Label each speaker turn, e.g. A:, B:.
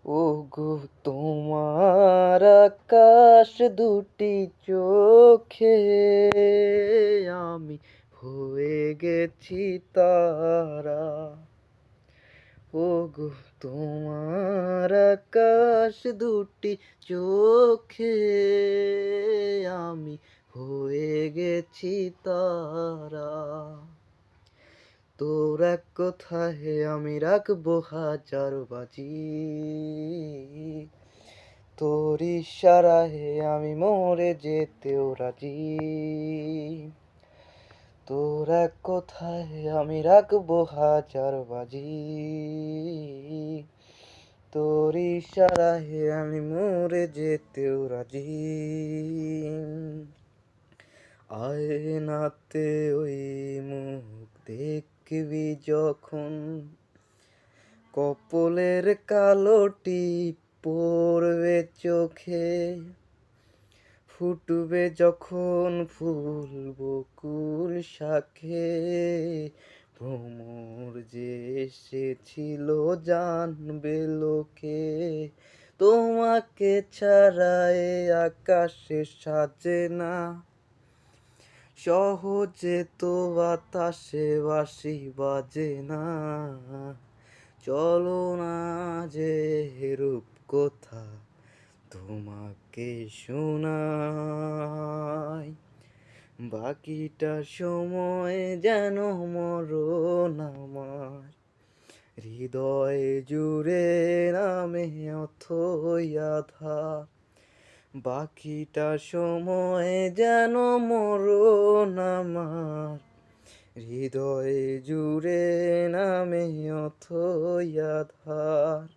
A: ওগো তোমার আকাশ দুটি চোখে আমি হয়ে গেছি তারা। ওগো তোমার আকাশ দুটি চোখে আমি হয়ে গেছি তারা। তোর এক কথায় আমি রাখবো হাজার বাজি, তোর ইশারায় আমি মরে যেতেও রাজি। তোর এক কথায় আমি রাখবো হাজার বাজি, তোর ইশারায় আমি মরে যেতেও রাজি। আয়নাতে ওই মুখ দেখবি যখন, কপলের কালো টিপ পড়বে চোখে, ফুটবে যখন ফুল বকুল শাখে, ভ্রমর যে এসেছিল জানবে লোকে। তোমাকে ছাড়া এ আকাশে সাজে না, সহজে তো বাতাসে বাঁশি বাজে না। চলো না যে রূপ কথা তোমাকে শোনাই, বাকিটা সময় যেন মরণ আমার, হৃদয় জুড়ে নামে অথই আধার। বাকিটা সময় যেন মরণ আমার, হৃদয় জুড়ে নামে অথই আধার।